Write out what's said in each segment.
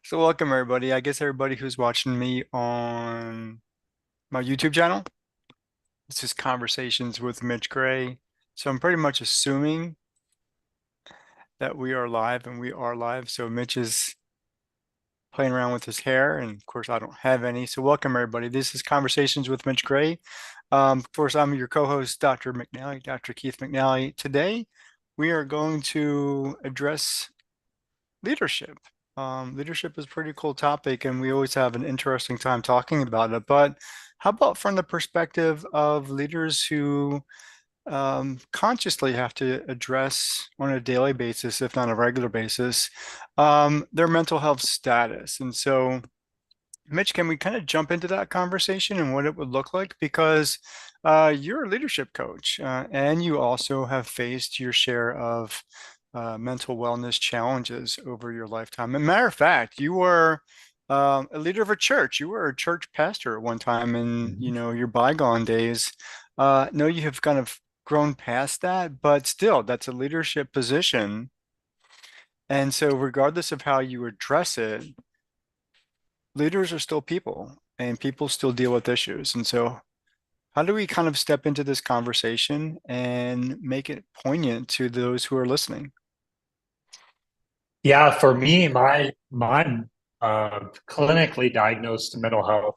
So welcome everybody. I guess everybody who's watching me on my YouTube channel. This is Conversations with Mitch Gray. So I'm pretty much assuming that we are live and we are live. So Mitch is playing around with his hair, and of course I don't have any. So welcome everybody. This is Conversations with Mitch Gray. Of course, I'm your co-host, Dr. McNally, Dr. Keith McNally. Today we are going to address leadership. Leadership is a pretty cool topic, and we always have an interesting time talking about it. But how about from the perspective of leaders who consciously have to address on a daily basis, if not a regular basis, their mental health status? And so, Mitch, can we kind of jump into that conversation and what it would look like? Because you're a leadership coach, and you also have faced your share of mental wellness challenges over your lifetime. As a matter of fact, you were a leader of a church. You were a church pastor at one time in, Mhm. your bygone days. No, you have kind of grown past that, but still, that's a leadership position. And so, regardless of how you address it, leaders are still people and people still deal with issues. And so, how do we kind of step into this conversation and make it poignant to those who are listening? Yeah, for me, my clinically diagnosed mental health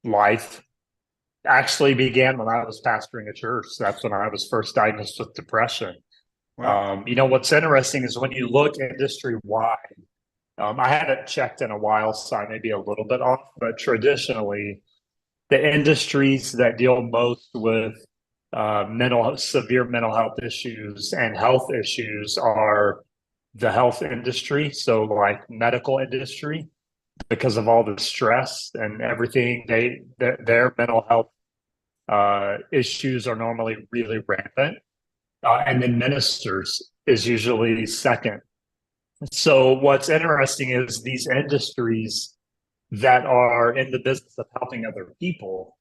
life actually began when I was pastoring a church. That's when I was first diagnosed with depression. Wow. What's interesting is when you look industry wide, I haven't checked in a while, so I may be a little bit off, but traditionally, the industries that deal most with severe mental health issues and health issues are the health industry, so like medical industry, because of all the stress and everything, their mental health issues are normally really rampant, and then ministers is usually second. So what's interesting is these industries that are in the business of helping other people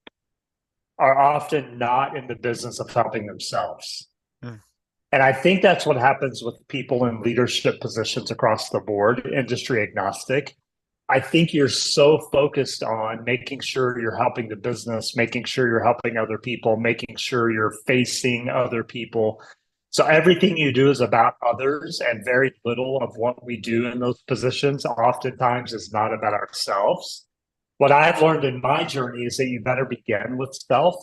are often not in the business of helping themselves. Mm. And I think that's what happens with people in leadership positions across the board, industry agnostic. I think you're so focused on making sure you're helping the business, making sure you're helping other people, making sure you're facing other people. So everything you do is about others, and very little of what we do in those positions oftentimes is not about ourselves. What I've learned in my journey is that you better begin with self,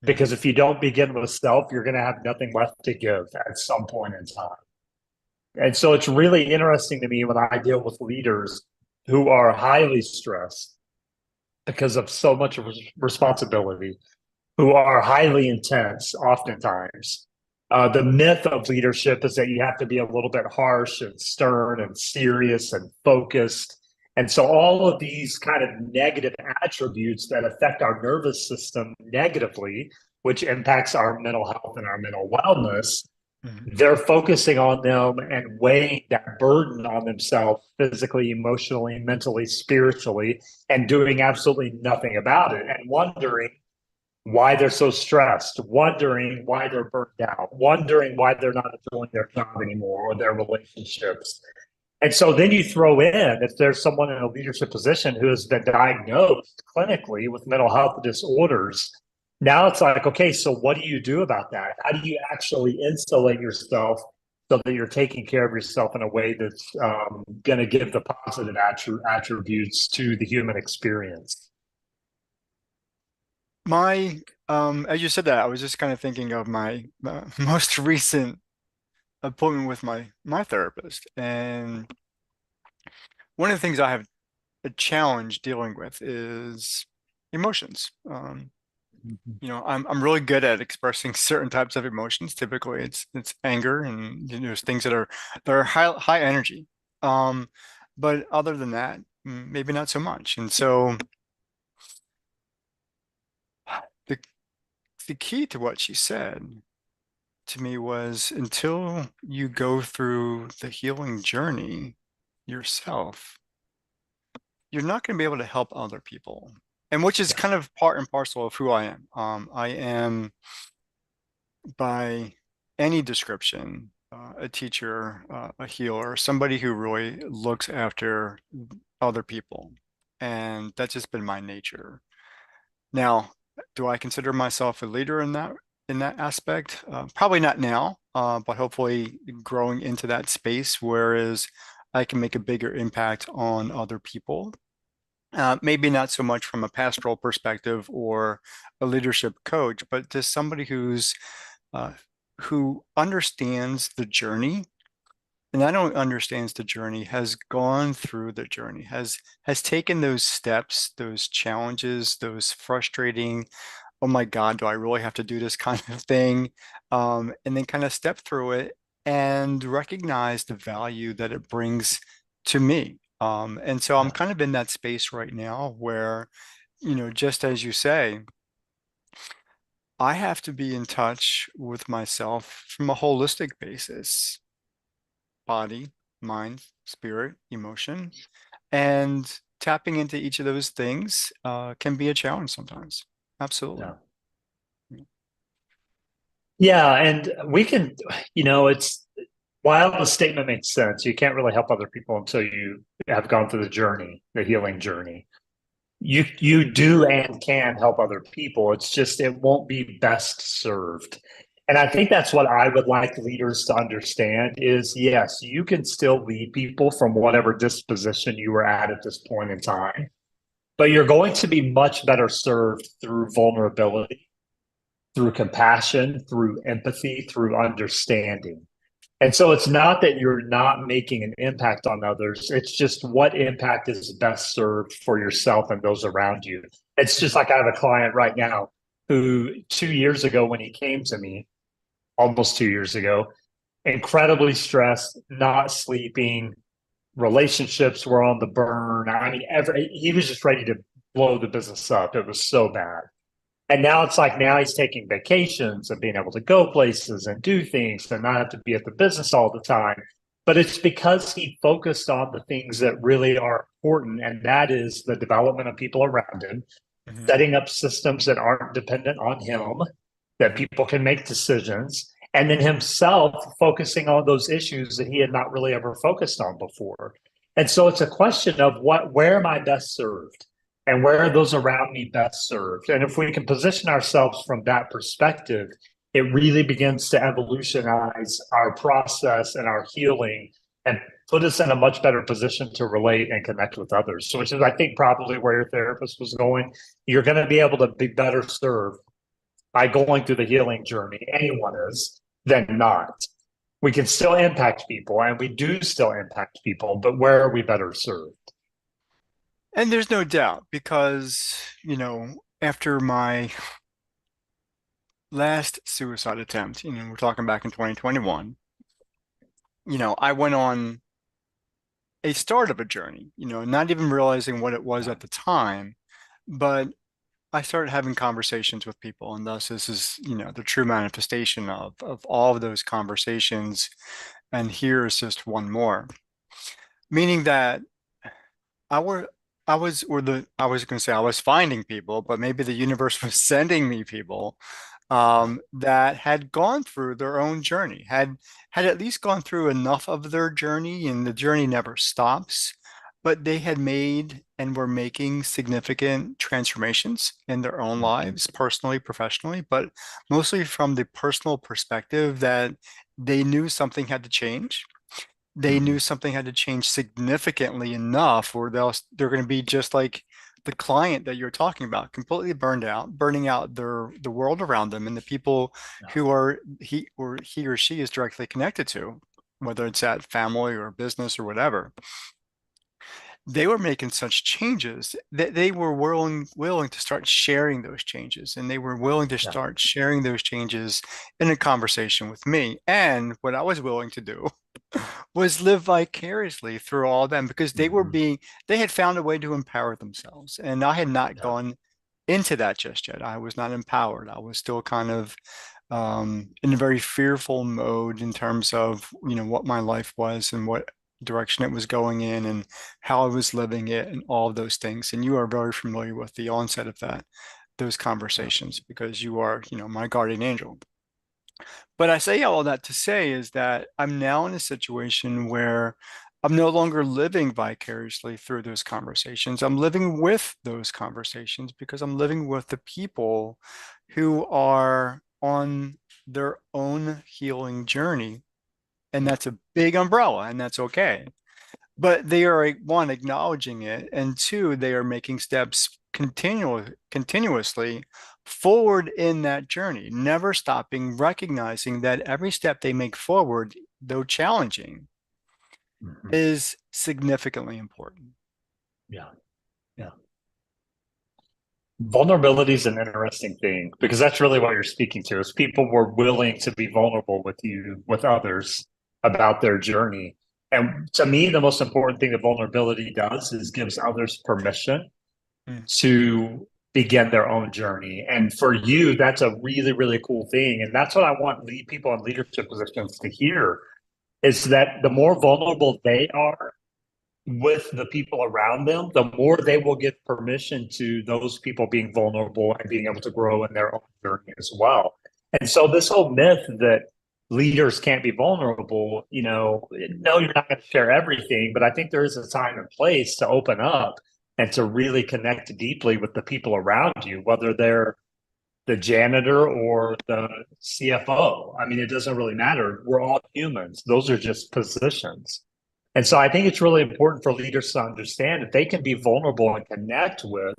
Mm. because if you don't begin with self, you're going to have nothing left to give at some point in time. And so it's really interesting to me when I deal with leaders who are highly stressed because of so much responsibility, who are highly intense, oftentimes. The myth of leadership is that you have to be a little bit harsh and stern and serious and focused. And so, all of these kind of negative attributes that affect our nervous system negatively, which impacts our mental health and our mental wellness, Mm. they're focusing on them and weighing that burden on themselves physically, emotionally, mentally, spiritually, and doing absolutely nothing about it and wondering why they're so stressed, wondering why they're burnt out, wondering why they're not enjoying their job anymore or their relationships. And so then you throw in, if there's someone in a leadership position who has been diagnosed clinically with mental health disorders, now it's like, okay, so what do you do about that? How do you actually insulate yourself so that you're taking care of yourself in a way that's going to give the positive attributes to the human experience? My, as you said that, I was just kind of thinking of my most recent appointment with my therapist, and one of the things I have a challenge dealing with is emotions. I'm really good at expressing certain types of emotions. Typically, it's anger and there's things that are high energy. Um, but other than that, maybe not so much. And so the the key to what she said to me was until you go through the healing journey yourself, you're not going to be able to help other people. And which is Yeah. kind of part and parcel of who I am. I am by any description. a teacher, a healer, somebody who really looks after other people. And that's just been my nature. Now, do I consider myself a leader in that aspect? Probably not now, but hopefully growing into that space, whereas I can make a bigger impact on other people. Maybe not so much from a pastoral perspective or a leadership coach, but just somebody uh, who understands the journey and not only understands the journey, has gone through the journey, has taken those steps, those challenges, those frustrating, oh my God, do I really have to do this kind of thing? And then kind of step through it and recognize the value that it brings to me. And so I'm Yeah. kind of in that space right now where, just as you say, I have to be in touch with myself from a holistic basis, body, mind, spirit, emotion, and tapping into each of those things can be a challenge sometimes. Absolutely. Yeah. Yeah, and we can, it's while the statement makes sense, you can't really help other people until you have gone through the journey, the healing journey. You do and can help other people. It's just it won't be best served. And I think that's what I would like leaders to understand is yes, you can still lead people from whatever disposition you were at this point in time, but you're going to be much better served through vulnerability, through compassion, through empathy, through understanding. And so it's not that you're not making an impact on others. It's just what impact is best served for yourself and those around you. It's just like I have a client right now who 2 years ago, when he came to me, almost 2 years ago, incredibly stressed, not sleeping, relationships were on the burn. I mean, he was just ready to blow the business up. It was so bad. And now it's like now he's taking vacations and being able to go places and do things and not have to be at the business all the time. But it's because he focused on the things that really are important, and that is the development of people around him, Mhm, setting up systems that aren't dependent on him, that mhm. people can make decisions, and then himself focusing on those issues that he had not really ever focused on before. And so it's a question of where am I best served? And where are those around me best served? And if we can position ourselves from that perspective, it really begins to evolutionize our process and our healing and put us in a much better position to relate and connect with others. So, which is, I think, probably where your therapist was going. You're going to be able to be better served by going through the healing journey. Anyone is than not. We can still impact people, and we do still impact people, but where are we better served? And there's no doubt because, after my last suicide attempt, we're talking back in 2021, I went on a start of a journey, not even realizing what it was Yeah, at the time, but I started having conversations with people, and thus this is, the true manifestation of all of those conversations. And here is just one more, meaning that I were I was or the I was going to say I was finding people, but maybe the universe was sending me people yeah, that had gone through their own journey, had at least gone through enough of their journey, and the journey never stops, but they had made and were making significant transformations in their own mhm, lives, personally, professionally, but mostly from the personal perspective that they knew something had to change. They mhm, knew something had to change significantly enough, or they're going to be just like the client that you're talking about, completely burned out, burning out the world around them and the people yeah, who are he or she is directly connected to, whether it's at family or business or whatever. They were making such changes that they were willing to start sharing those changes, and they were willing to yeah, start sharing those changes in a conversation with me. And what I was willing to do was live vicariously through all of them because mhm, they had found a way to empower themselves. And I had not yeah, gone into that just yet. I was not empowered. I was still kind of in a very fearful mode in terms of, what my life was and what direction it was going in and how I was living it and all of those things. And you are very familiar with the onset of those yeah, conversations because you are, my guardian angel. But I say all that to say is that I'm now in a situation where I'm no longer living vicariously through those conversations. I'm living with those conversations because I'm living with the people who are on their own healing journey. And Yeah. that's a big umbrella, and that's okay. But they are, one, acknowledging it, and two, they are making steps continuously forward in that journey, never stopping, recognizing that every step they make forward, though challenging, Mhm. is significantly important. Yeah. Yeah. Vulnerability is an interesting thing because that's really what you're speaking to is people were willing to be vulnerable with you, with others about their journey. And to me, the most important thing that vulnerability does is gives others permission Mm. to begin their own journey. And for you, that's a really, really cool thing. And that's what I want people in leadership positions to hear is that the more vulnerable they are, with the people around them, the more they will give permission to those people being vulnerable and being able to grow in their own journey as well. And so this whole myth that leaders can't be vulnerable, no, you're not going to share everything, but I think there is a time and place to open up and to really connect deeply with the people around you, whether they're the janitor or the CFO. I mean, it doesn't really matter. We're all humans. Those are just positions. And so I think it's really important for leaders to understand that they can be vulnerable and connect with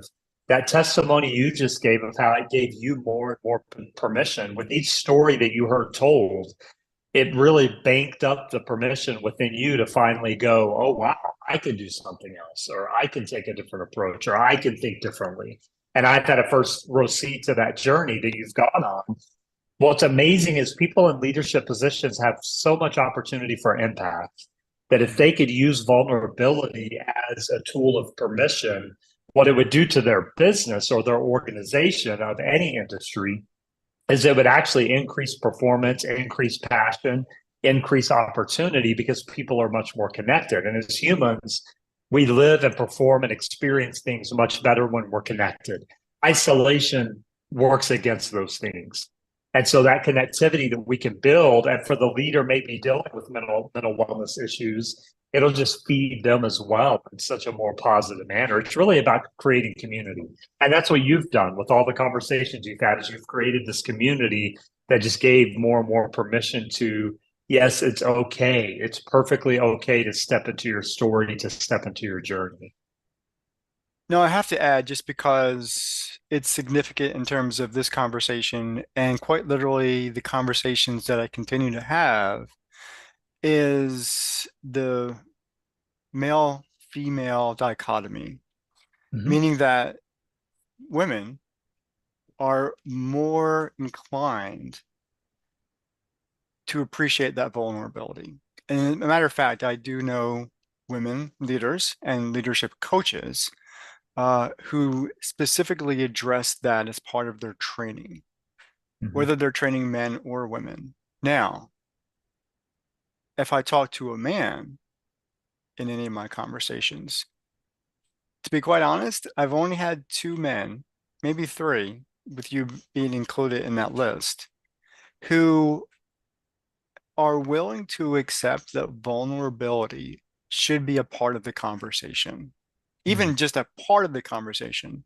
that testimony you just gave of how it gave you more and more permission with each story that you heard told. It really banked up the permission within you to finally go, oh, wow, I can do something else, or I can take a different approach, or I can think differently. And I've had a first row seat to that journey that you've gone on. What's amazing is people in leadership positions have so much opportunity for impact that if they could use vulnerability as a tool of permission, what it would do to their business or their organization of any industry is it would actually increase performance, increase passion, increase opportunity because people are much more connected. And as humans, we live and perform and experience things much better when we're connected. Isolation works against those things. And so that connectivity that we can build, and for the leader maybe dealing with mental wellness issues, it'll just feed them as well in such a more positive manner. It's really about creating community. And that's what you've done with all the conversations you've had is you've created this community that just gave more and more permission to, yes, it's okay. It's perfectly okay to step into your story, to step into your journey. No, I have to add, just because it's significant in terms of this conversation and quite literally the conversations that I continue to have, is the male female dichotomy, Mm-hmm. meaning that women are more inclined to appreciate that vulnerability. And as a matter of fact, I do know women leaders and leadership coaches who specifically address that as part of their training, Mm-hmm. whether they're training men or women. Now, if I talk to a man in any of my conversations, to be quite honest, I've only had two men, maybe three, with you being included in that list, who are willing to accept that vulnerability should be a part of the conversation, even just a part of the conversation.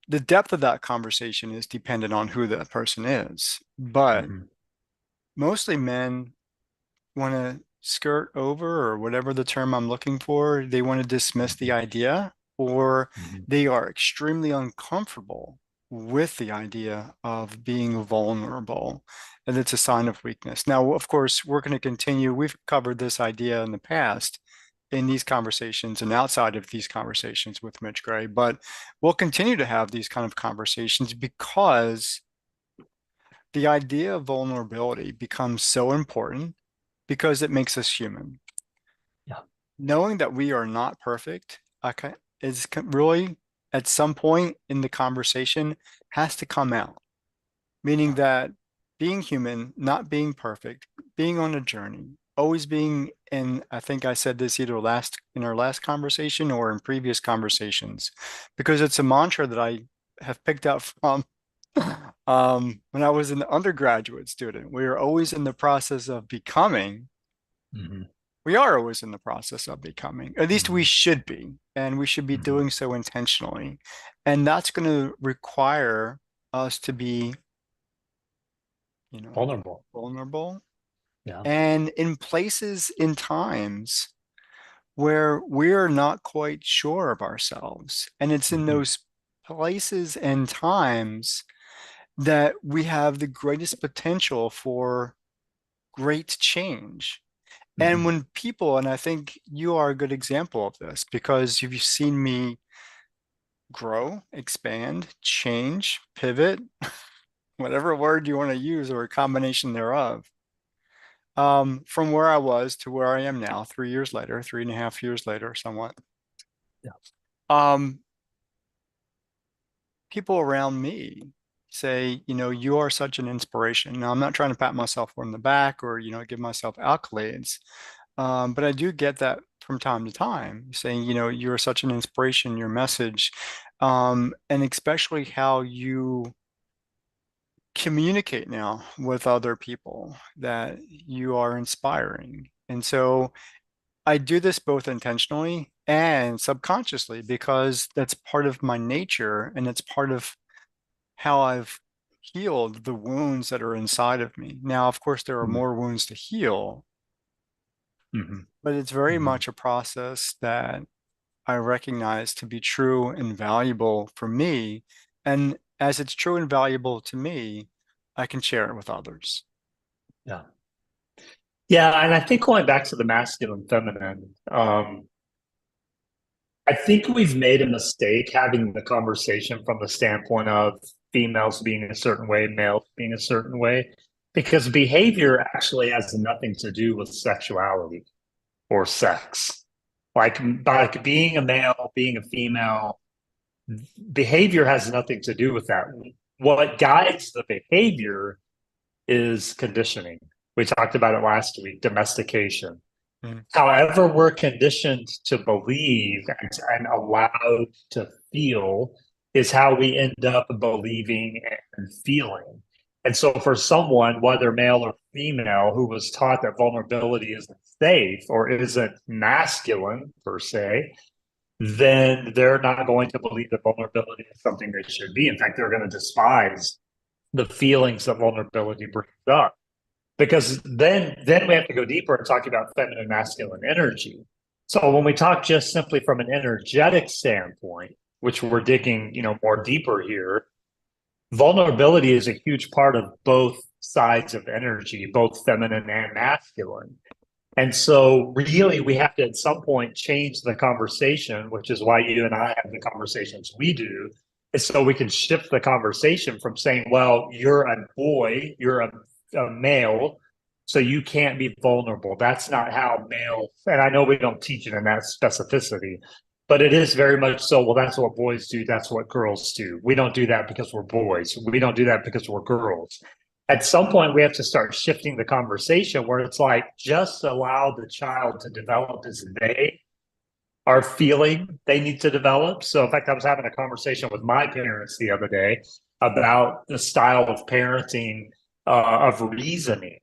The depth of that conversation is dependent on who that person is. But Mm-hmm. mostly men want to skirt over, or whatever the term I'm looking for, they want to dismiss the idea, or Mm-hmm. they are extremely uncomfortable with the idea of being vulnerable, and it's a sign of weakness. Now, of course, we're going to continue. We've covered this idea in the past in these conversations and outside of these conversations with Mitch Gray, but we'll continue to have these kind of conversations because the idea of vulnerability becomes so important because it makes us human. Yeah. Knowing that we are not perfect, okay, is really at some point in the conversation has to come out, meaning Yeah. that being human, not being perfect, being on a journey, always being in, I think I said this either last in our last conversation or in previous conversations, because it's a mantra that I have picked up from When I was an undergraduate student, we were always in the process of becoming. Hmm. We are always in the process of becoming. At least we Hmm. should be, and we should be Hmm. doing so intentionally. And that's going to require us to be, you know, Vulnerable. vulnerable Yeah. and in places, in times where we're not quite sure of ourselves. And it's in Hmm. those places and times that we have the greatest potential for great change. And Hmm. when people, and I think you are a good example of this because you've seen me grow, expand, change, pivot, whatever word you want to use or a combination thereof, from where I was to where I am now, 3 years later, 3.5 years later, somewhat. Yeah. Um, People around me say, you are such an inspiration. Now, I'm not trying to pat myself on the back or, give myself accolades, but I do get that from time to time, saying, you're such an inspiration, your message, and especially how you communicate now with other people that you are inspiring. And so I do this both intentionally and subconsciously because that's part of my nature and it's part of how I've healed the wounds that are inside of me. Now, of course, there are Hmm. more wounds to heal, Hmm. but it's very Hmm. much a process that I recognize to be true and valuable for me. And as it's true and valuable to me, I can share it with others. Yeah. Yeah. And I think going back to the masculine, feminine, I think we've made a mistake having the conversation from the standpoint of females being a certain way, males being a certain way, because behavior actually has nothing to do with sexuality or sex. Like being a male, being a female, behavior has nothing to do with that. What guides the behavior is conditioning. We talked about it last week, domestication. Mm, However, we're conditioned to believe and allowed to feel is how we end up believing and feeling. And so, for someone, whether male or female, who was taught that vulnerability isn't safe or isn't masculine per se, then they're not going to believe that vulnerability is something they should be. In fact, they're going to despise the feelings that vulnerability brings up because then we have to go deeper and talk about feminine masculine energy. So when we talk just simply from an energetic standpoint, which we're digging more deeper here, vulnerability is a huge part of both sides of energy, both feminine and masculine. And so, really, we have to at some point change the conversation, which is why you and I have the conversations we do, is so we can shift the conversation from saying, well, you're a boy, you're a male, so you can't be vulnerable. That's not how males, and I know we don't teach it in that specificity, but it is very much so. Well, that's what boys do, that's what girls do. We don't do that because we're boys, we don't do that because we're girls. At some point we have to start shifting the conversation where it's like just allow the child to develop as they are feeling they need to develop. So in fact, I was having a conversation with my parents the other day about the style of parenting, of reasoning,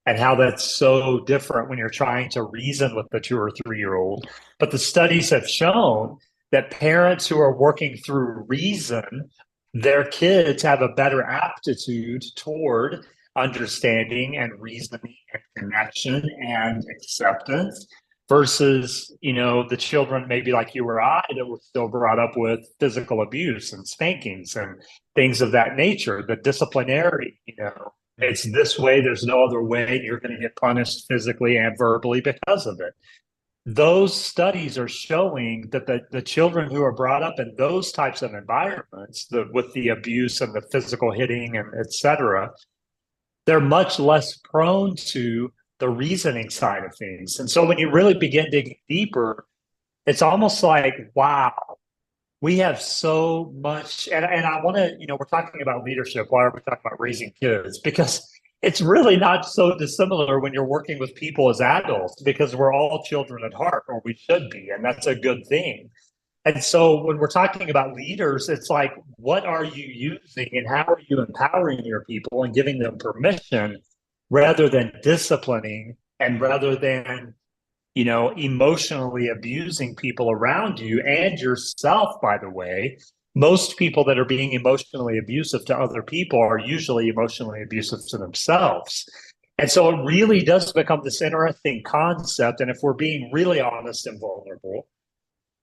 and how that's so different when you're trying to reason with the 2 or 3 year old. But the studies have shown that parents who are working through reason, their kids have a better aptitude toward understanding and reasoning and connection and acceptance versus the children maybe like you or I that were still brought up with physical abuse and spankings and things of that nature. The disciplinary, mm, it's this way, there's no other way. You're going to get punished physically and verbally because of it. Those studies are showing that the children who are brought up in those types of environments, with the abuse and the physical hitting and et cetera, they're much less prone to the reasoning side of things. And so when you really begin digging deeper, it's almost like, wow, we have so much. And I want to, we're talking about leadership. Why are we talking about raising kids? Because it's really not so dissimilar when you're working with people as adults, because we're all children at heart, or we should be. And that's a good thing. And so when we're talking about leaders, it's like, what are you using and how are you empowering your people and giving them permission rather than disciplining and rather than, emotionally abusing people around you and yourself, by the way. Most people that are being emotionally abusive to other people are usually emotionally abusive to themselves. And so it really does become this interesting concept. And if we're being really honest and vulnerable,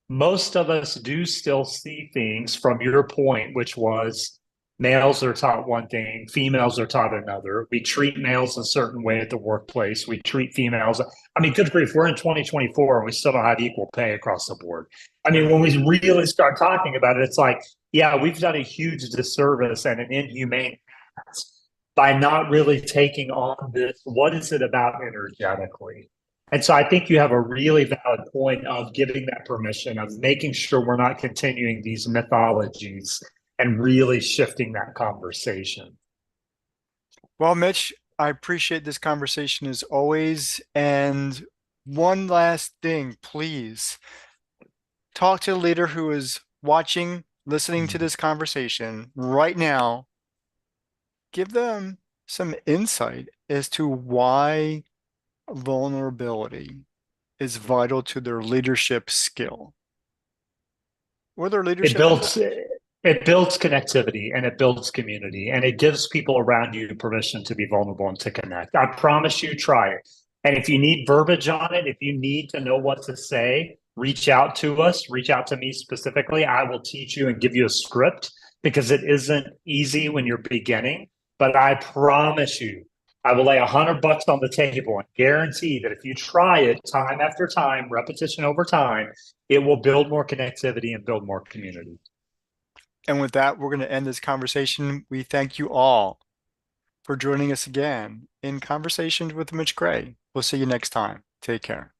most of us do still see things from your point, which was males are taught one thing, females are taught another. We treat males a certain way at the workplace. We treat females. I mean, good grief, we're in 2024 and we still don't have equal pay across the board. I mean, when we really start talking about it, it's like, yeah, we've done a huge disservice and an inhumane act by not really taking on this. What is it about energetically? And so I think you have a really valid point of giving that permission, of making sure we're not continuing these mythologies and really shifting that conversation. Well, Mitch, I appreciate this conversation as always. And one last thing, please talk to a leader who is watching, listening to this conversation right now. Give them some insight as to why vulnerability is vital to their leadership skill or their It leadership in builds it builds connectivity and it builds community and it gives people around you permission to be vulnerable and to connect. I promise you, try it. And if you need verbiage on it, if you need to know what to say, reach out to us, reach out to me specifically. I will teach you and give you a script because it isn't easy when you're beginning. But I promise you, I will lay $100 on the table and guarantee that if you try it time after time, repetition over time, it will build more connectivity and build more community. And with that, we're going to end this conversation. We thank you all for joining us again in Conversations with Mitch Gray. We'll see you next time. Take care.